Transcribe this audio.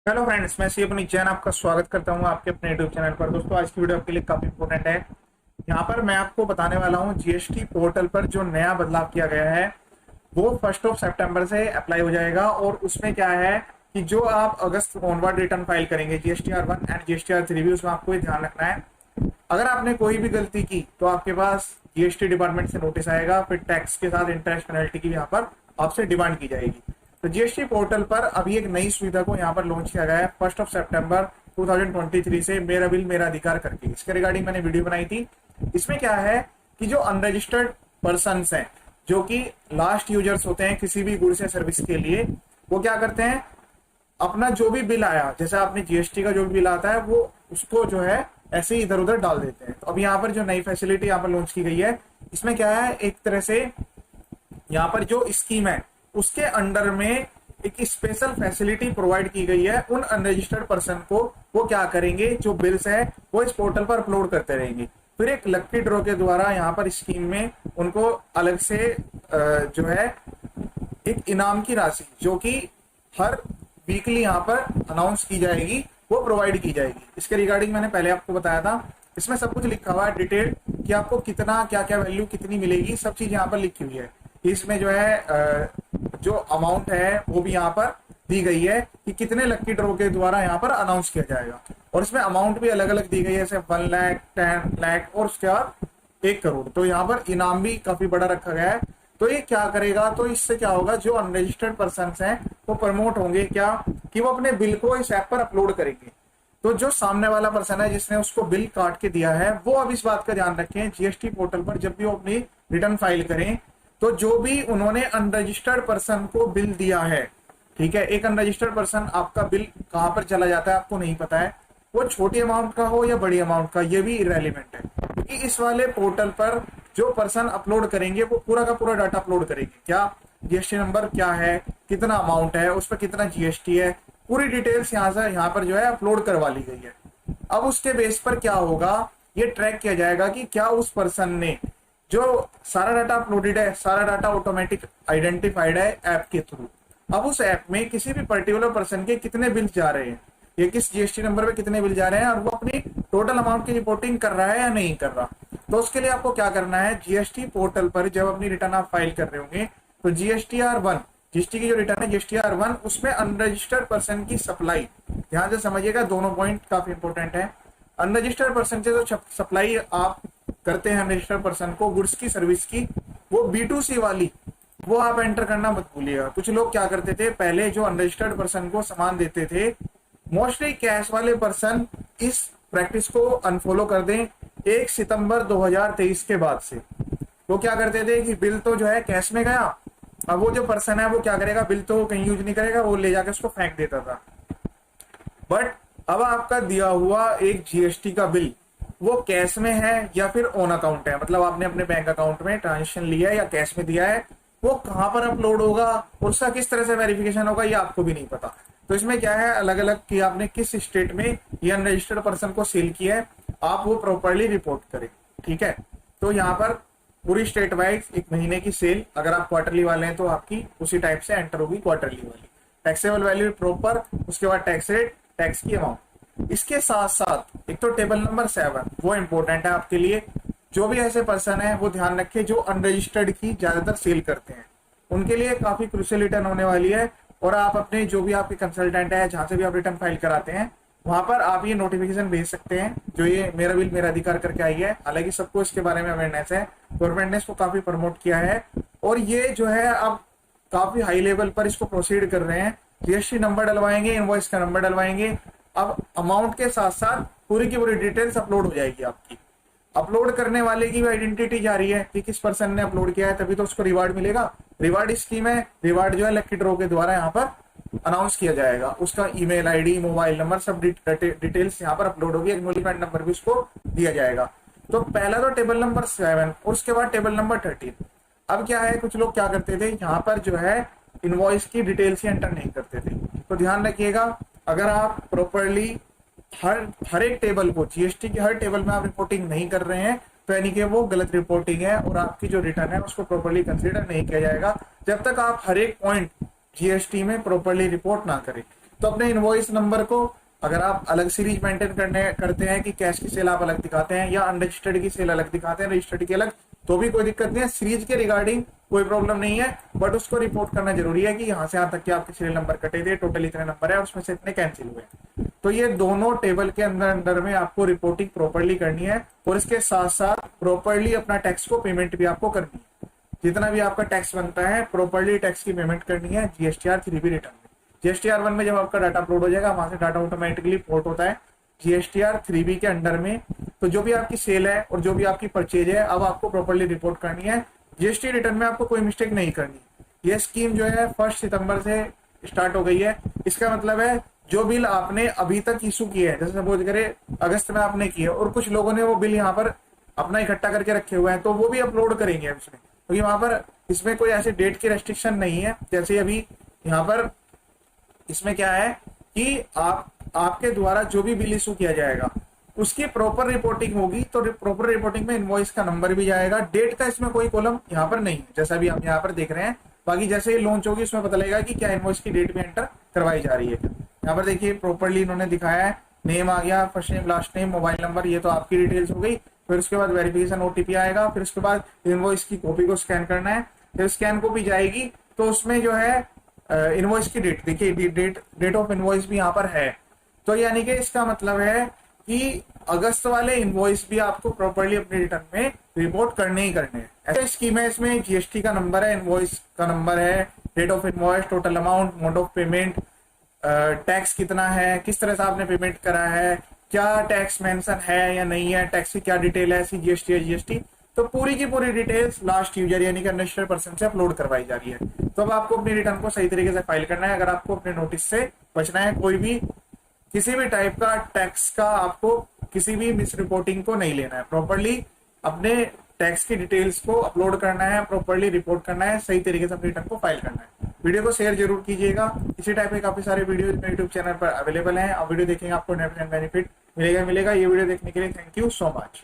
Hello friends, मैं सी अपनी जैन आपका स्वागत करता हूं आपके अपने यूट्यूब चैनल पर। दोस्तों, आज की वीडियो आपके लिए काफी इंपॉर्टेंट है। यहाँ पर मैं आपको बताने वाला हूं जीएसटी पोर्टल पर जो नया बदलाव किया गया है वो 1 सितंबर से अप्लाई हो जाएगा। और उसमें क्या है कि जो आप अगस्त ऑनवर्ड रिटर्न फाइल करेंगे GSTR 1 एंड GSTR 3 भी, उसमें आपको ये ध्यान रखना है। अगर आपने कोई भी गलती की तो आपके पास जीएसटी डिपार्टमेंट से नोटिस आएगा, फिर टैक्स के साथ इंटरेस्ट पेनल्टी की भी यहाँ पर आपसे डिमांड की जाएगी। तो जीएसटी पोर्टल पर अभी एक नई सुविधा को यहाँ पर लॉन्च किया गया है 1 सितंबर 2023 से, मेरा बिल मेरा अधिकार करके। इसके रिगार्डिंग मैंने वीडियो बनाई थी। इसमें क्या है कि जो अनरजिस्टर्ड पर्सन हैं, जो कि लास्ट यूजर्स होते हैं किसी भी गुड्स या सर्विस के लिए, वो क्या करते हैं, अपना जो भी बिल आया, जैसे आपने जीएसटी का जो भी बिल आता है, वो उसको जो है ऐसे ही इधर उधर डाल देते हैं। तो अब यहाँ पर जो नई फैसिलिटी यहाँ पर लॉन्च की गई है, इसमें क्या है, एक तरह से यहाँ पर जो स्कीम है उसके अंडर में एक स्पेशल फैसिलिटी प्रोवाइड की गई है उन अनरजिस्टर्ड पर्सन को। वो क्या करेंगे, जो बिल्स है वो इस पोर्टल पर अपलोड करते रहेंगे। फिर एक लक्की ड्रॉ के द्वारा यहाँ पर स्कीम में उनको अलग से जो है एक इनाम की राशि, जो कि हर वीकली यहाँ पर अनाउंस की जाएगी, वो प्रोवाइड की जाएगी। इसके रिगार्डिंग मैंने पहले आपको बताया था। इसमें सब कुछ लिखा हुआ है डिटेल कि आपको कितना क्या क्या वैल्यू कितनी मिलेगी, सब चीज यहाँ पर लिखी हुई है। इसमें जो है जो अमाउंट है वो भी यहाँ पर दी गई है कि कितने लक्की ड्रॉ के द्वारा यहाँ पर अनाउंस किया जाएगा। और इसमें अमाउंट भी अलग अलग दी गई है, जैसे 1 लाख, 10 लाख और उसके बाद 1 करोड़। तो यहाँ पर इनाम भी काफी बड़ा रखा गया है। तो ये क्या करेगा, तो इससे क्या होगा, जो अनरजिस्टर्ड पर्सन हैं वो प्रमोट होंगे क्या, कि वो अपने बिल को इस ऐप पर अपलोड करेंगे। तो जो सामने वाला पर्सन है जिसने उसको बिल काट के दिया है, वो अब इस बात का ध्यान रखें, जीएसटी पोर्टल पर जब भी वो अपनी रिटर्न फाइल करें, तो जो भी उन्होंने अनरजिस्टर्ड पर्सन को बिल दिया है, ठीक है, एक अनरजिस्टर्ड पर्सन आपका बिल कहां पर चला जाता है आपको नहीं पता है, वो छोटी अमाउंट का हो या बड़ी अमाउंट का, ये भी इरेलीवेंट है। क्योंकि इस वाले पोर्टल पर जो पर्सन अपलोड करेंगे वो पूरा का पूरा डाटा अपलोड करेंगे। क्या जीएसटी नंबर क्या है, कितना अमाउंट है, उस पर कितना जीएसटी है, पूरी डिटेल्स यहाँ पर जो है अपलोड करवा ली गई है। अब उसके बेस पर क्या होगा, ये ट्रैक किया जाएगा कि क्या उस पर्सन ने, जो सारा डाटा अपलोडेड है, सारा डाटा ऑटोमेटिक आइडेंटिफाइड है ऐप के थ्रू। अब उस ऐप में किसी भी पर्टिकुलर पर्सन के कितने बिल जा रहे हैं, ये किस जीएसटी नंबर पे कितने बिल जा रहे हैं, और वो अपनी टोटल अमाउंट की रिपोर्टिंग कर रहा है या नहीं कर रहा। तो उसके लिए आपको क्या करना है, जीएसटी पोर्टल पर जब अपनी रिटर्न आप फाइल कर रहे होंगे, तो GSTR 1, जीएसटी की जो रिटर्न है GSTR 1, उसमें अनरजिस्टर्ड पर्सन की सप्लाई, ध्यान से समझिएगा, दोनों पॉइंट काफी इंपॉर्टेंट है। अनरजिस्टर्ड पर्सन से जो सप्लाई आप करते हैं अनरजिस्टर्ड पर्सन को गुड्स की सर्विस की, वो B2C वाली, वो आप एंटर करना मत भूलिएगा। कुछ लोग क्या करते थे, पहले जो अनरजिस्टर्ड पर्सन को सामान देते थे, मोस्टली कैश वाले पर्सन इस प्रैक्टिस को अनफॉलो कर दें 1 सितंबर 2023 के बाद से। वो क्या करते थे कि बिल तो जो है कैश में गया, अब वो जो पर्सन है वो क्या करेगा, बिल तो कहीं यूज नहीं करेगा, वो ले जाकर उसको फेंक देता था। बट अब आपका दिया हुआ एक जीएसटी का बिल, वो कैश में है या फिर ऑन अकाउंट है, मतलब आपने अपने बैंक अकाउंट में ट्रांजेक्शन लिया है या कैश में दिया है, वो कहां पर अपलोड होगा और उसका किस तरह से वेरिफिकेशन होगा, ये आपको भी नहीं पता। तो इसमें क्या है, अलग अलग कि आपने किस स्टेट में ये अनरजिस्टर्ड पर्सन को सेल किया है, आप वो प्रॉपरली रिपोर्ट करें, ठीक है। तो यहाँ पर पूरी स्टेट वाइज 1 महीने की सेल, अगर आप क्वार्टरली वाले हैं तो आपकी उसी टाइप से एंटर होगी क्वार्टरली वाली, टैक्सेबल वैल्यू प्रॉपर, उसके बाद टैक्स रेट, टैक्स की अमाउंट। इसके साथ साथ एक तो टेबल नंबर 7, वो इंपॉर्टेंट है आपके लिए। जो भी ऐसे पर्सन है वो ध्यान रखे जो अनरजिस्टर्ड की ज्यादातर सेल करते हैं, उनके लिए काफी क्रूशियल रिटर्न होने वाली है। और आप अपने जो भी आपके कंसल्टेंट है, जहां से भी आप रिटर्न फाइल कराते हैं, वहां पर आप ये नोटिफिकेशन भेज सकते हैं, जो ये मेरा बिल मेरा अधिकार करके आई है। हालांकि सबको इसके बारे में अवेयरनेस है, गवर्नमेंट ने इसको काफी प्रमोट किया है, और ये जो है अब काफी हाई लेवल पर इसको प्रोसीड कर रहे हैं। जीएसटी नंबर डलवाएंगे, इनवॉइस का नंबर डलवाएंगे, अब अमाउंट के साथ साथ पूरी की पूरी डिटेल्स अपलोड हो जाएगी आपकी। अपलोड करने वाले की भी आइडेंटिटी जा रही है कि किस पर्सन ने अपलोड किया है, तभी तो उसको रिवार्ड मिलेगा। रिवार्ड स्कीम है, रिवार्ड जो है लकी ड्रॉ के द्वारा यहाँ पर अनाउंस किया जाएगा। उसका ईमेल आईडी, मोबाइल नंबर, सब डिटेल्स यहाँ पर अपलोड होगी, एक्नॉलेजमेंट नंबर भी उसको दिया जाएगा। तो पहला तो टेबल नंबर 7 और उसके बाद टेबल नंबर 13। अब क्या है, कुछ लोग क्या करते थे, यहाँ पर जो है इनवॉइस की डिटेल्स ही एंटर नहीं करते थे। तो ध्यान रखिएगा, अगर आप प्रॉपरली हर एक टेबल को, जीएसटी के हर टेबल में आप रिपोर्टिंग नहीं कर रहे हैं, तो यानी कि वो गलत रिपोर्टिंग है और आपकी जो रिटर्न है उसको प्रॉपरली कंसीडर नहीं किया जाएगा, जब तक आप हर एक पॉइंट जीएसटी में प्रॉपरली रिपोर्ट ना करें। तो अपने इनवॉइस नंबर को अगर आप अलग सीरीज मेंटेन करते हैं कि कैश की सेल आप अलग दिखाते हैं या अनरजिस्टर्ड की सेल अलग दिखाते हैं, रजिस्टर्ड की अलग, तो भी कोई दिक्कत नहीं है। सीरीज के रिगार्डिंग कोई प्रॉब्लम नहीं है, बट उसको रिपोर्ट करना जरूरी है कि यहाँ से यहाँ तक के आपके सीरियल नंबर कटे थे, टोटल इतने नंबर है और उसमें से इतने कैंसिल हुए। तो ये दोनों टेबल के अंदर अंदर में आपको रिपोर्टिंग प्रॉपरली करनी है और इसके साथ साथ प्रॉपरली अपना टैक्स को पेमेंट भी आपको करनी है। जितना भी आपका टैक्स बनता है प्रॉपरली टैक्स की पेमेंट करनी है GSTR 3B रिटर्न में। GSTR 1 में जब आपका डाटा अपलोड हो जाएगा वहां से डाटा ऑटोमेटिकली पोर्ट होता है GSTR 3B के अंडर में। तो जो भी आपकी सेल है और जो भी आपकी परचेज है अब आपको प्रॉपरली रिपोर्ट करनी है। GST रिटर्न में आपको कोई मिस्टेक नहीं करनी। ये स्कीम जो है 1 सितंबर से स्टार्ट हो गई है। इसका मतलब है जो बिल आपने अभी तक इशू किए हैं, जैसे सपोज करें अगस्त में आपने किए और कुछ लोगों ने वो बिल यहाँ पर अपना इकट्ठा करके रखे हुए हैं, तो वो भी अपलोड करेंगे उसमें, क्योंकि वहां पर इसमें कोई ऐसे डेट की रेस्ट्रिक्शन नहीं है। जैसे अभी यहाँ पर इसमें क्या है कि आपके द्वारा जो भी बिल इशू किया जाएगा उसकी प्रॉपर रिपोर्टिंग होगी, तो प्रॉपर रिपोर्टिंग में इनवॉइस का नंबर भी जाएगा। डेट का इसमें कोई कॉलम यहाँ पर नहीं है, जैसा भी आप यहाँ पर देख रहे हैं। बाकी जैसे ही लॉन्च होगी उसमें पता लगेगा कि क्या इनवॉइस की डेट भी एंटर करवाई जा रही है। यहाँ पर देखिए प्रॉपरली इन्होंने दिखाया है, नेम आ गया, first name, last name, mobile number, ये तो आपकी डिटेल्स हो गई। फिर उसके बाद वेरिफिकेशन OTP आएगा, फिर उसके बाद इनवॉइस की कॉपी को स्कैन करना है। फिर स्कैन कॉपी जाएगी तो उसमें जो है इनवॉइस की डेट, देखिए डेट ऑफ इनवॉइस भी यहाँ पर है। तो यानी कि इसका मतलब है कि अगस्त वाले इनवॉइस भी आपको प्रॉपरली अपने रिटर्न में रिपोर्ट करने ही करने हैं। ऐसे स्कीम है, इसमें GST का नंबर है, इनवॉइस का नंबर है, date of invoice, total amount, mode of payment, tax कितना है, किस तरह से आपने पेमेंट करा है, क्या टैक्स मेंशन है या नहीं है, टैक्स की क्या डिटेल है, CGST या GST, तो पूरी की पूरी डिटेल्स लास्ट यूजर यानी कि रजिस्टर्ड पर्सन से अपलोड करवाई जा रही है। तो अब आपको अपनी रिटर्न को सही तरीके से फाइल करना है। अगर आपको अपने नोटिस से बचना है, कोई भी किसी भी टाइप का टैक्स का आपको किसी भी मिस रिपोर्टिंग को नहीं लेना है, प्रॉपरली अपने टैक्स की डिटेल्स को अपलोड करना है, प्रॉपरली रिपोर्ट करना है, सही तरीके से अपनी रिटर्न को फाइल करना है। वीडियो को शेयर जरूर कीजिएगा। इसी टाइप के काफी सारे वीडियो मेरे यूट्यूब चैनल पर अवेलेबल हैं। आप वीडियो देखेंगे आपको 100% बेनिफिट मिलेगा। ये वीडियो देखने के लिए थैंक यू सो मच।